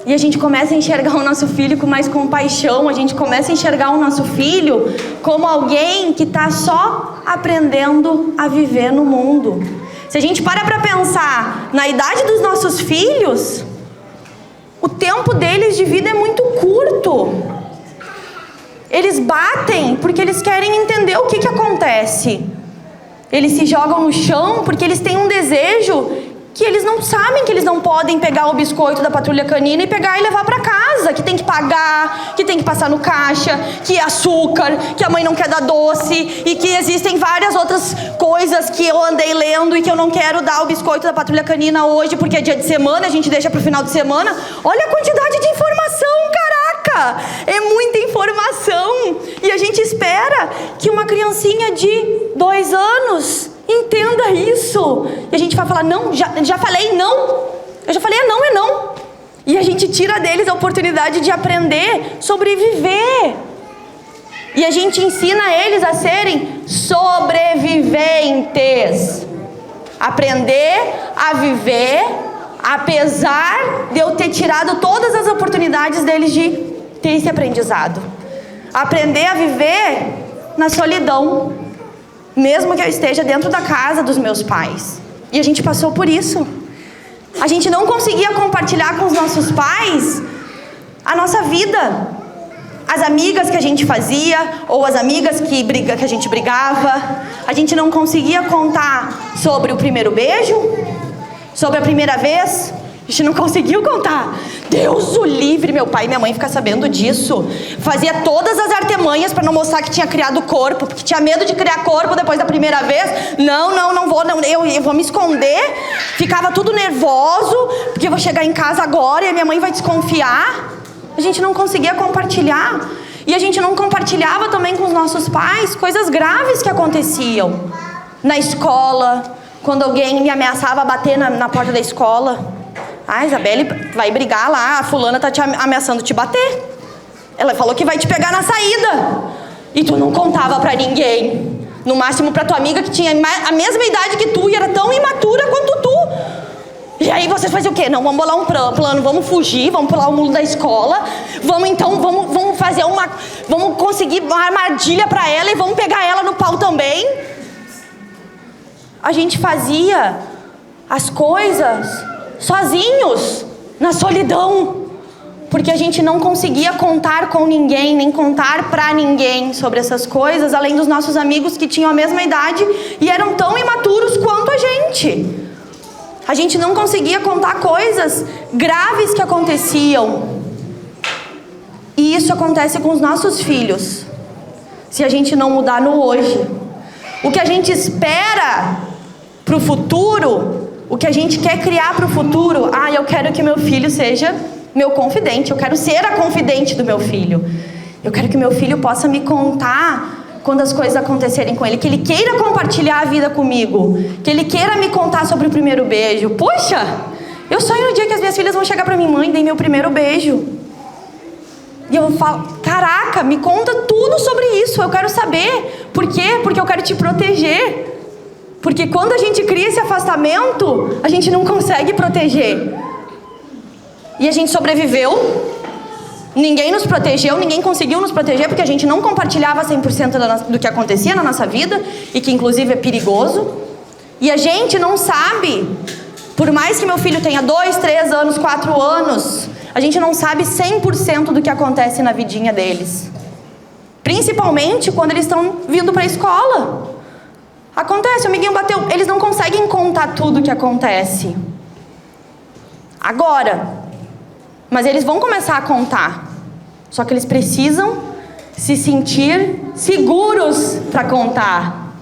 A: E a gente começa a enxergar o nosso filho com mais compaixão, a gente começa a enxergar o nosso filho como alguém que está só aprendendo a viver no mundo. Se a gente para pensar na idade dos nossos filhos, o tempo deles de vida é muito curto. Eles batem porque eles querem entender o que acontece. Eles se jogam no chão porque eles têm um desejo que eles não sabem que eles não podem pegar o biscoito da patrulha canina e pegar e levar para casa, que tem que pagar, que tem que passar no caixa, que é açúcar, que a mãe não quer dar doce e que existem várias outras coisas que eu andei lendo e que eu não quero dar o biscoito da patrulha canina hoje porque é dia de semana, a gente deixa pro final de semana. Olha a quantidade de informação, caraca! É muita informação e a gente espera que uma criancinha de 2 anos entenda isso. E a gente vai falar, não, já falei não. Eu já falei, não é não. E a gente tira deles a oportunidade de aprender sobre viver. E a gente ensina eles a serem sobreviventes. Aprender a viver, apesar de eu ter tirado todas as oportunidades deles de ter esse aprendizado. Aprender a viver na solidão. Mesmo que eu esteja dentro da casa dos meus pais. E a gente passou por isso. A gente não conseguia compartilhar com os nossos pais a nossa vida. As amigas que a gente fazia, ou as amigas que a gente brigava. A gente não conseguia contar sobre o primeiro beijo, sobre a primeira vez A gente não conseguiu contar. Deus o livre, meu pai e minha mãe ficar sabendo disso. Fazia todas as artimanhas para não mostrar que tinha criado corpo, porque tinha medo de criar corpo depois da primeira vez. Não vou, eu vou me esconder. Ficava tudo nervoso, porque eu vou chegar em casa agora e a minha mãe vai desconfiar. A gente não conseguia compartilhar. E a gente não compartilhava também com os nossos pais coisas graves que aconteciam. Na escola, quando alguém me ameaçava bater na porta da escola. Ah, Isabelle, vai brigar lá, a fulana tá te ameaçando te bater. Ela falou que vai te pegar na saída. E tu não contava pra ninguém. No máximo pra tua amiga que tinha a mesma idade que tu e era tão imatura quanto tu. E aí vocês faziam o quê? Não, vamos bolar um plano, vamos fugir, vamos pular o muro da escola. Vamos fazer vamos conseguir uma armadilha pra ela e vamos pegar ela no pau também. A gente fazia as coisas sozinhos, na solidão, porque a gente não conseguia contar com ninguém, nem contar pra ninguém sobre essas coisas, além dos nossos amigos que tinham a mesma idade e eram tão imaturos quanto a gente. A gente não conseguia contar coisas graves que aconteciam. E isso acontece com os nossos filhos, se a gente não mudar no hoje. O que a gente espera pro futuro, o que a gente quer criar para o futuro, eu quero que meu filho seja meu confidente, eu quero ser a confidente do meu filho. Eu quero que meu filho possa me contar quando as coisas acontecerem com ele, que ele queira compartilhar a vida comigo, que ele queira me contar sobre o primeiro beijo. Puxa, eu sonho no dia que as minhas filhas vão chegar para mim, mãe, dei meu primeiro beijo. E eu falo, caraca, me conta tudo sobre isso, eu quero saber. Por quê? Porque eu quero te proteger. Porque quando a gente cria esse afastamento, a gente não consegue proteger. E a gente sobreviveu. Ninguém nos protegeu, ninguém conseguiu nos proteger, porque a gente não compartilhava 100% do que acontecia na nossa vida, e que inclusive é perigoso. E a gente não sabe, por mais que meu filho tenha 2, 3 anos, 4 anos, a gente não sabe 100% do que acontece na vidinha deles. Principalmente quando eles estão vindo para a escola. Acontece, o amiguinho bateu. Eles não conseguem contar tudo o que acontece agora. Mas eles vão começar a contar. Só que eles precisam se sentir seguros para contar.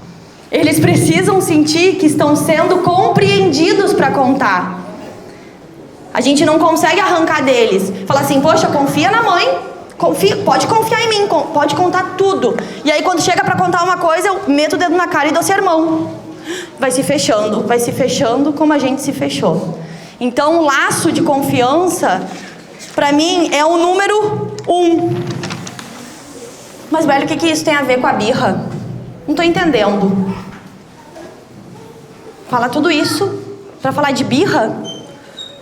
A: Eles precisam sentir que estão sendo compreendidos para contar. A gente não consegue arrancar deles. Falar assim, poxa, confia na mãe. Pode confiar em mim, pode contar tudo. E aí quando chega pra contar uma coisa, eu meto o dedo na cara e dou sermão. Vai se fechando como a gente se fechou. Então o laço de confiança, pra mim, é o número 1. Mas velho, o que isso tem a ver com a birra? Não tô entendendo. Fala tudo isso pra falar de birra?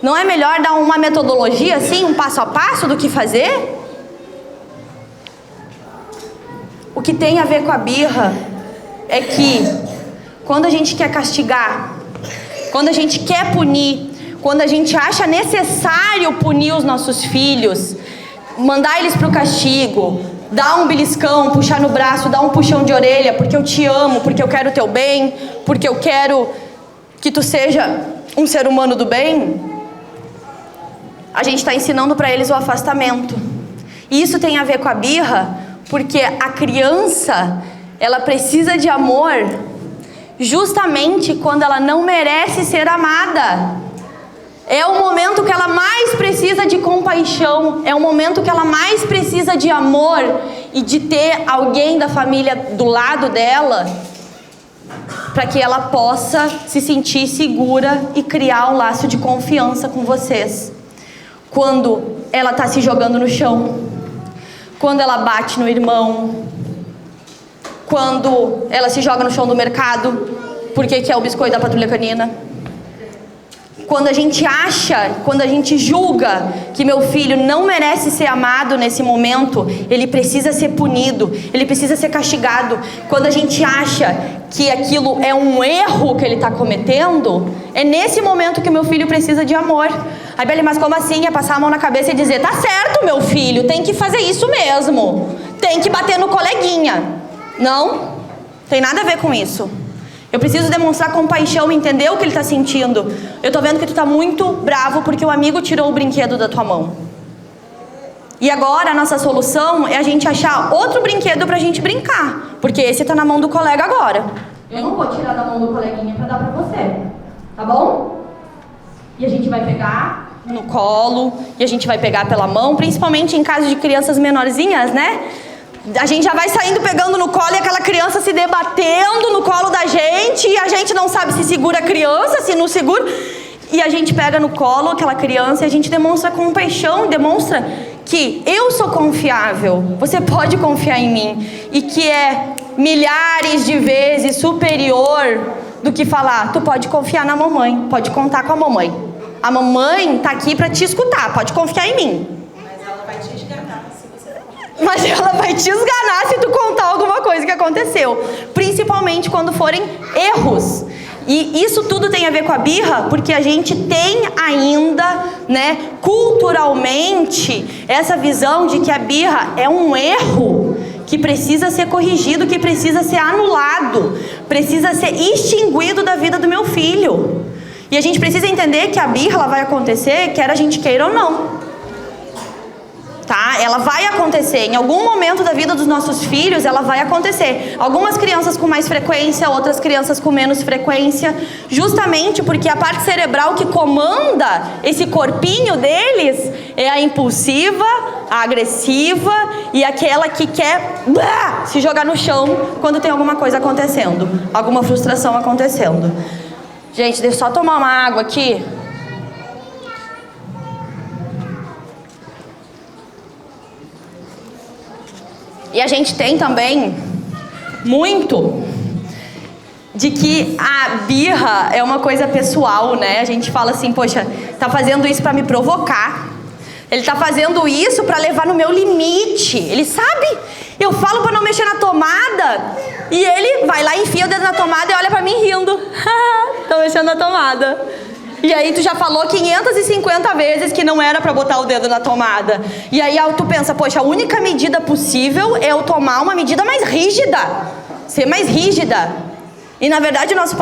A: Não é melhor dar uma metodologia assim, um passo a passo do que fazer? O que tem a ver com a birra é que quando a gente quer castigar, quando a gente quer punir, quando a gente acha necessário punir os nossos filhos, mandar eles para o castigo, dar um beliscão, puxar no braço, dar um puxão de orelha, porque eu te amo, porque eu quero o teu bem, porque eu quero que tu seja um ser humano do bem, a gente está ensinando para eles o afastamento. E isso tem a ver com a birra, porque a criança, ela precisa de amor justamente quando ela não merece ser amada. É o momento que ela mais precisa de compaixão, é o momento que ela mais precisa de amor e de ter alguém da família do lado dela, para que ela possa se sentir segura e criar um laço de confiança com vocês. Quando ela está se jogando no chão, quando ela bate no irmão, quando ela se joga no chão do mercado, porque quer o biscoito da patrulha canina. Quando a gente acha, quando a gente julga que meu filho não merece ser amado nesse momento, ele precisa ser punido, ele precisa ser castigado. Quando a gente acha que aquilo é um erro que ele está cometendo, é nesse momento que meu filho precisa de amor. Aí, Beli, mas como assim? É passar a mão na cabeça e dizer, tá certo, meu filho, tem que fazer isso mesmo. Tem que bater no coleguinha. Não, tem nada a ver com isso. Eu preciso demonstrar compaixão, entender o que ele está sentindo. Eu tô vendo que tu tá muito bravo porque o amigo tirou o brinquedo da tua mão. E agora a nossa solução é a gente achar outro brinquedo pra gente brincar. Porque esse tá na mão do colega agora. Eu não vou tirar da mão do coleguinha pra dar pra você. Tá bom? E a gente vai pegar no colo, e a gente vai pegar pela mão, principalmente em caso de crianças menorzinhas, né? A gente já vai saindo pegando no colo e aquela criança se debatendo no colo da gente, e a gente não sabe se segura a criança, se não segura. E a gente pega no colo aquela criança e a gente demonstra compaixão, demonstra que eu sou confiável, você pode confiar em mim, e que é milhares de vezes superior do que falar, tu pode confiar na mamãe, pode contar com a mamãe. A mamãe tá aqui pra te escutar, pode confiar em mim.
B: Mas ela vai te esganar se você...
A: Mas ela vai te esganar se tu contar alguma coisa que aconteceu. Principalmente quando forem erros. E isso tudo tem a ver com a birra, porque a gente tem ainda, né, culturalmente, essa visão de que a birra é um erro que precisa ser corrigido, que precisa ser anulado, precisa ser extinguido da vida do meu filho. E a gente precisa entender que a birra ela vai acontecer, quer a gente queira ou não. Tá? Ela vai acontecer. Em algum momento da vida dos nossos filhos, ela vai acontecer. Algumas crianças com mais frequência, outras crianças com menos frequência. Justamente porque a parte cerebral que comanda esse corpinho deles é a impulsiva, a agressiva e aquela que quer se jogar no chão quando tem alguma coisa acontecendo. Alguma frustração acontecendo. Gente, deixa eu só tomar uma água aqui. E a gente tem também muito de que a birra é uma coisa pessoal, né? A gente fala assim, poxa, tá fazendo isso pra me provocar. Ele tá fazendo isso pra levar no meu limite. Ele sabe? Eu falo pra não mexer na tomada e ele vai lá, enfia o dedo na tomada e olha pra mim rindo. Tô mexendo na tomada. E aí tu já falou 550 vezes que não era pra botar o dedo na tomada. E aí tu pensa, poxa, a única medida possível é eu tomar uma medida mais rígida. Ser mais rígida. E na verdade o nosso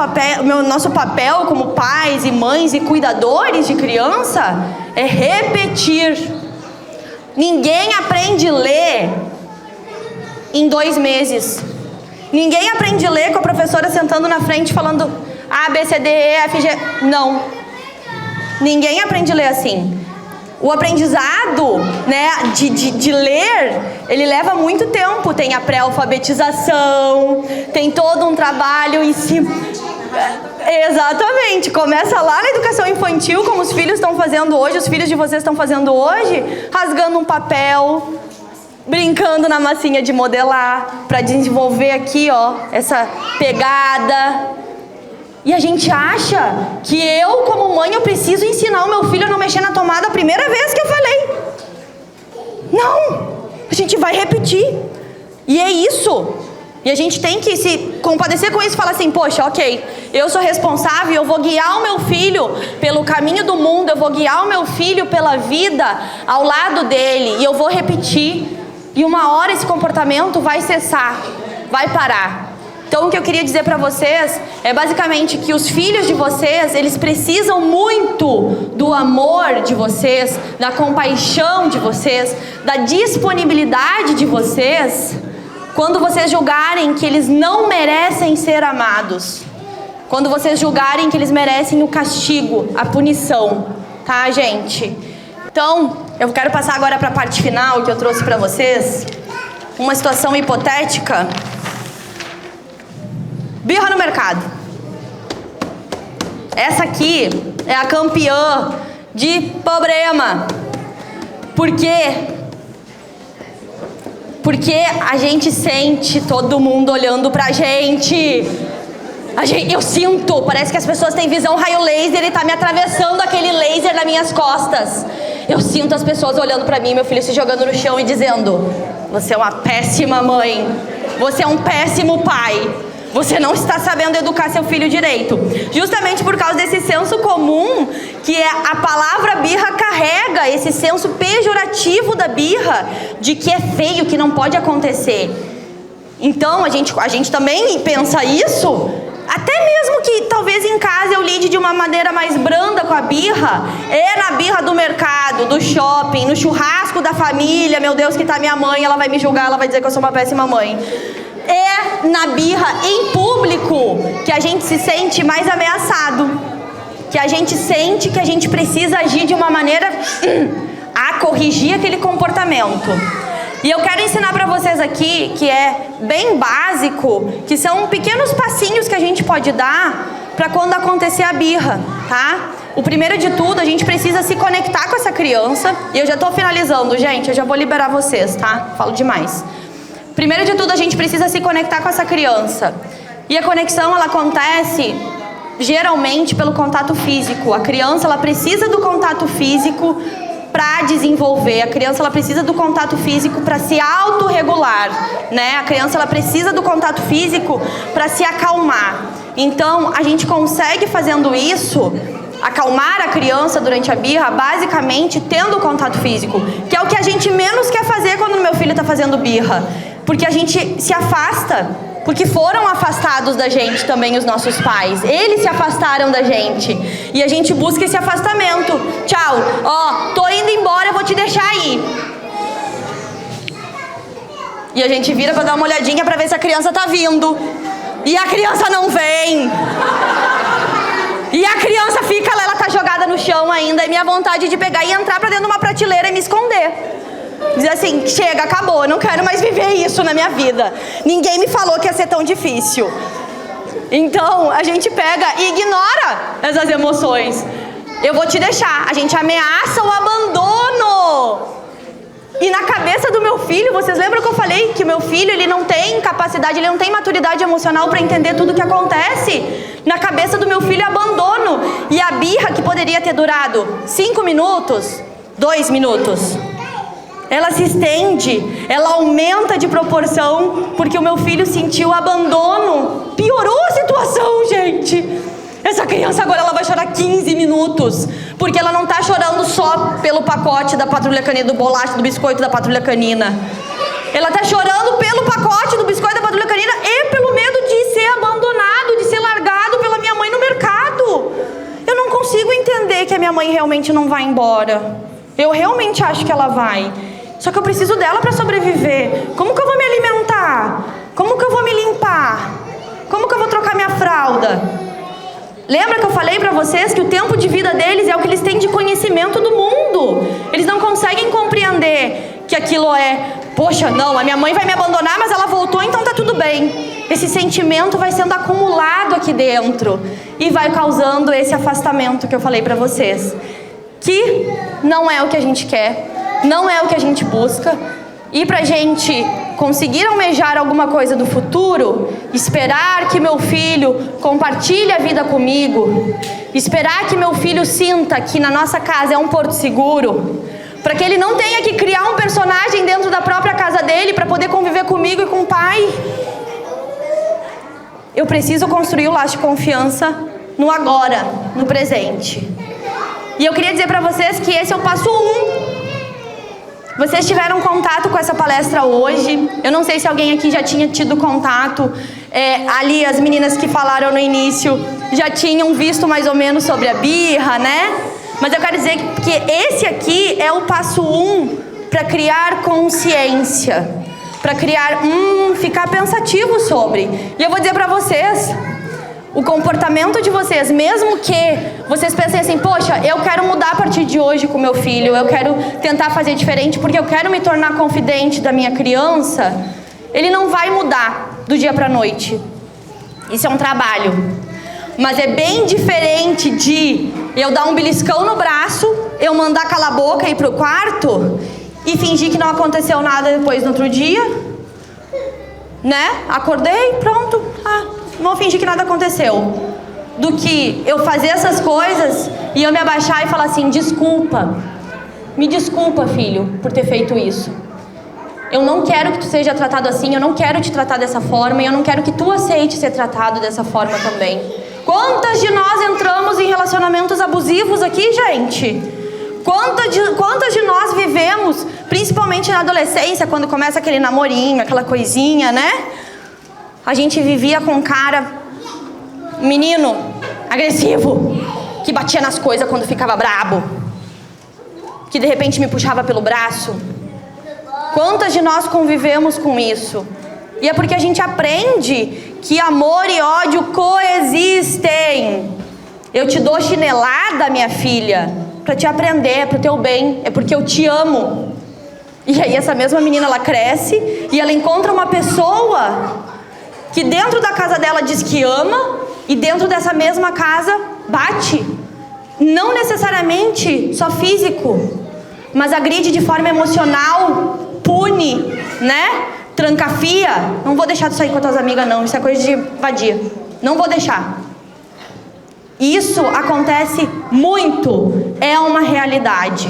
A: papel como pais e mães e cuidadores de criança é repetir. Ninguém aprende a ler em 2 meses. Ninguém aprende a ler com a professora sentando na frente falando A, B, C, D, E, F, G. Não. Ninguém aprende a ler assim. O aprendizado, né, de ler, ele leva muito tempo. Tem a pré-alfabetização, tem todo um trabalho em cima. Exatamente. Começa lá na educação infantil, como os filhos estão fazendo hoje, os filhos de vocês estão fazendo hoje, rasgando um papel, brincando na massinha de modelar, para desenvolver aqui, ó, essa pegada. E a gente acha que eu, como mãe, eu preciso ensinar o meu filho a não mexer na tomada a primeira vez que eu falei. Não! A gente vai repetir. E é isso. E a gente tem que se compadecer com isso e falar assim, poxa, ok, eu sou responsável, eu vou guiar o meu filho pelo caminho do mundo, eu vou guiar o meu filho pela vida ao lado dele, e eu vou repetir. E uma hora esse comportamento vai cessar, vai parar. Então o que eu queria dizer para vocês é basicamente que os filhos de vocês, eles precisam muito do amor de vocês, da compaixão de vocês, da disponibilidade de vocês, quando vocês julgarem que eles não merecem ser amados, quando vocês julgarem que eles merecem o castigo, a punição, tá, gente? Então, eu quero passar agora para a parte final que eu trouxe para vocês, uma situação hipotética. Birra no mercado. Essa aqui é a campeã de problema. Por quê? Porque a gente sente todo mundo olhando pra gente. Eu sinto, parece que as pessoas têm visão raio laser e tá me atravessando aquele laser nas minhas costas. Eu sinto as pessoas olhando pra mim, meu filho se jogando no chão e dizendo: você é uma péssima mãe, você é um péssimo pai. Você não está sabendo educar seu filho direito. Justamente por causa desse senso comum que a palavra birra carrega, esse senso pejorativo da birra, de que é feio, que não pode acontecer. Então, a gente também pensa isso até mesmo que talvez em casa eu lide de uma maneira mais branda com a birra, é na birra do mercado, do shopping, no churrasco da família, meu Deus, que tá minha mãe, ela vai me julgar, ela vai dizer que eu sou uma péssima mãe. É na birra em público que a gente se sente mais ameaçado, que a gente sente que a gente precisa agir de uma maneira a corrigir aquele comportamento. E eu quero ensinar pra vocês aqui, que é bem básico, que são pequenos passinhos que a gente pode dar pra quando acontecer a birra, tá? O primeiro de tudo, a gente precisa se conectar com essa criança. E eu já tô finalizando, gente, eu já vou liberar vocês, tá? Falo demais. Primeiro de tudo, a gente precisa se conectar com essa criança. E a conexão, ela acontece geralmente pelo contato físico. A criança, ela precisa do contato físico para desenvolver. A criança, ela precisa do contato físico para se autorregular, né? A criança, ela precisa do contato físico para se acalmar. Então, a gente consegue fazendo isso, acalmar a criança durante a birra, basicamente tendo contato físico, que é o que a gente menos quer fazer quando o meu filho está fazendo birra, porque a gente se afasta. Porque foram afastados da gente também os nossos pais. Eles se afastaram da gente. E a gente busca esse afastamento. Tchau. Ó, tô indo embora, eu vou te deixar aí. E a gente vira pra dar uma olhadinha pra ver se a criança tá vindo. E a criança não vem. E a criança fica lá, ela tá jogada no chão ainda. E minha vontade de pegar e entrar pra dentro de uma prateleira e me esconder. Dizer assim, chega, acabou, eu não quero mais viver isso na minha vida. Ninguém me falou que ia ser tão difícil. Então, a gente pega e ignora essas emoções. Eu vou te deixar. A gente ameaça o abandono. E na cabeça do meu filho, vocês lembram que eu falei que o meu filho, ele não tem capacidade, ele não tem maturidade emocional para entender tudo o que acontece? Na cabeça do meu filho é abandono. E a birra que poderia ter durado 5 minutos, 2 minutos... ela se estende, ela aumenta de proporção, porque o meu filho sentiu abandono. Piorou a situação, gente. Essa criança agora ela vai chorar 15 minutos, porque ela não está chorando só pelo pacote da Patrulha Canina, do bolacha, do biscoito da Patrulha Canina. Ela está chorando pelo pacote do biscoito da Patrulha Canina e pelo medo de ser abandonado, de ser largado pela minha mãe no mercado. Eu não consigo entender que a minha mãe realmente não vai embora. Eu realmente acho que ela vai. Só que eu preciso dela para sobreviver. Como que eu vou me alimentar? Como que eu vou me limpar? Como que eu vou trocar minha fralda? Lembra que eu falei para vocês que o tempo de vida deles é o que eles têm de conhecimento do mundo. Eles não conseguem compreender que aquilo é... poxa, não, a minha mãe vai me abandonar, mas ela voltou, então tá tudo bem. Esse sentimento vai sendo acumulado aqui dentro e vai causando esse afastamento que eu falei para vocês. Que não é o que a gente quer. Não é o que a gente busca. E pra gente conseguir almejar alguma coisa do futuro, esperar que meu filho compartilhe a vida comigo, esperar que meu filho sinta que na nossa casa é um porto seguro, para que ele não tenha que criar um personagem dentro da própria casa dele para poder conviver comigo e com o pai. Eu preciso construir o laço de confiança no agora, no presente. E eu queria dizer para vocês que esse é o passo 1. Vocês tiveram contato com essa palestra hoje. Eu não sei se alguém aqui já tinha tido contato. Ali as meninas que falaram no início já tinham visto mais ou menos sobre a birra, né? Mas eu quero dizer que esse aqui é o passo 1 para criar consciência. Para criar, ficar pensativo sobre. E eu vou dizer para vocês... o comportamento de vocês, mesmo que vocês pensem assim, poxa, eu quero mudar a partir de hoje com meu filho, eu quero tentar fazer diferente porque eu quero me tornar confidente da minha criança, ele não vai mudar do dia para a noite. Isso é um trabalho. Mas é bem diferente de eu dar um beliscão no braço, eu mandar calar a boca e ir pro quarto e fingir que não aconteceu nada depois no outro dia, né? Acordei, pronto, vou fingir que nada aconteceu. Do que eu fazer essas coisas e eu me abaixar e falar assim, desculpa. Me desculpa, filho, por ter feito isso. Eu não quero que tu seja tratado assim, eu não quero te tratar dessa forma e eu não quero que tu aceite ser tratado dessa forma também. Quantas de nós entramos em relacionamentos abusivos aqui, gente? Quantas de nós vivemos, principalmente na adolescência, quando começa aquele namorinho, aquela coisinha, né? A gente vivia com cara menino agressivo, que batia nas coisas quando ficava brabo, que de repente me puxava pelo braço. Quantas de nós convivemos com isso? E é porque a gente aprende que amor e ódio coexistem. Eu te dou chinelada, minha filha, para te aprender, para o teu bem. É porque eu te amo. E aí essa mesma menina, ela cresce e ela encontra uma pessoa que dentro da casa dela diz que ama e dentro dessa mesma casa bate. Não necessariamente só físico, mas agride de forma emocional, pune, né? Trancafia. Não vou deixar de sair com as tuas amigas, não. Isso é coisa de vadia. Não vou deixar. Isso acontece muito. É uma realidade.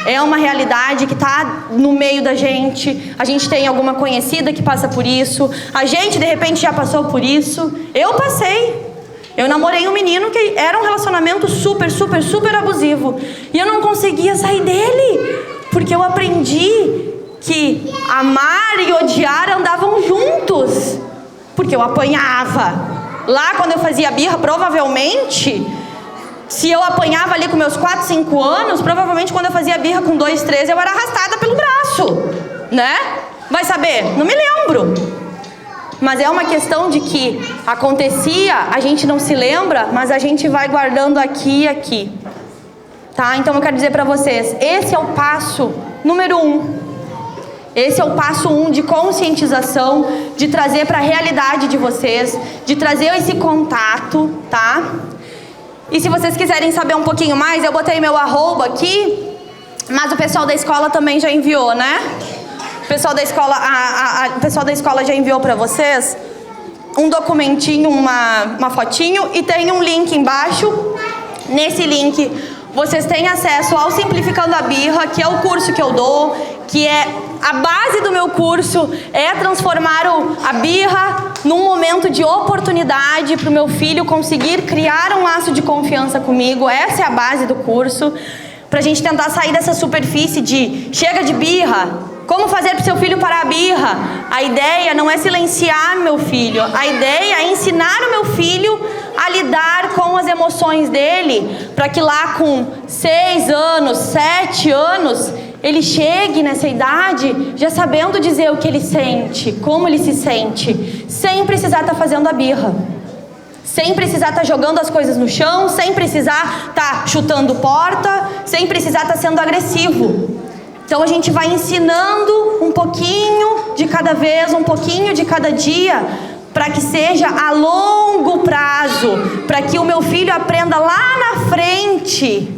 A: É uma realidade que está no meio da gente. A gente tem alguma conhecida que passa por isso. A gente, de repente, já passou por isso. Eu passei. Eu namorei um menino que era um relacionamento super, super, super abusivo. E eu não conseguia sair dele. Porque eu aprendi que amar e odiar andavam juntos. Porque eu apanhava. Lá quando eu fazia birra, provavelmente, se eu apanhava ali com meus 4, 5 anos, provavelmente quando eu fazia birra com 2, 3, eu era arrastada pelo braço, né? Vai saber? Não me lembro. Mas é uma questão de que acontecia, a gente não se lembra, mas a gente vai guardando aqui e aqui. Tá? Então eu quero dizer pra vocês, esse é o passo número 1. Esse é o passo 1 de conscientização, de trazer para a realidade de vocês, de trazer esse contato, tá? E se vocês quiserem saber um pouquinho mais, eu botei meu @ aqui, mas o pessoal da escola também já enviou, né? O pessoal da escola, o pessoal da escola já enviou para vocês um documentinho, uma fotinho, e tem um link embaixo. Nesse link vocês têm acesso ao Simplificando a Birra, que é o curso que eu dou, que é a base do meu curso, é transformar a birra num momento de oportunidade para o meu filho conseguir criar um laço de confiança comigo. Essa é a base do curso, para a gente tentar sair dessa superfície de chega de birra. Como fazer para o seu filho parar a birra? A ideia não é silenciar meu filho, a ideia é ensinar o meu filho a lidar com as emoções dele, para que lá com 6 anos, 7 anos, ele chegue nessa idade já sabendo dizer o que ele sente, como ele se sente, sem precisar estar fazendo a birra, sem precisar estar jogando as coisas no chão, sem precisar estar chutando porta, sem precisar estar sendo agressivo. Então a gente vai ensinando um pouquinho de cada vez, um pouquinho de cada dia, para que seja a longo prazo, para que o meu filho aprenda lá na frente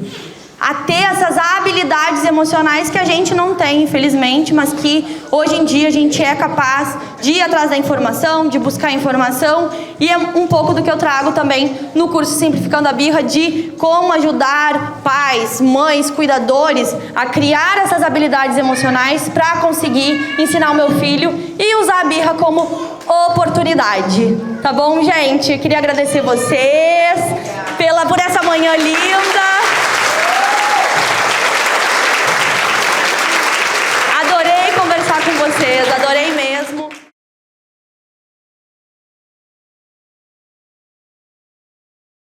A: a ter essas habilidades emocionais que a gente não tem, infelizmente, mas que hoje em dia a gente é capaz de ir atrás da informação, de buscar informação, e é um pouco do que eu trago também no curso Simplificando a Birra, de como ajudar pais, mães, cuidadores a criar essas habilidades emocionais para conseguir ensinar o meu filho e usar a birra como oportunidade. Tá bom, gente? Eu queria agradecer vocês por essa manhã livre.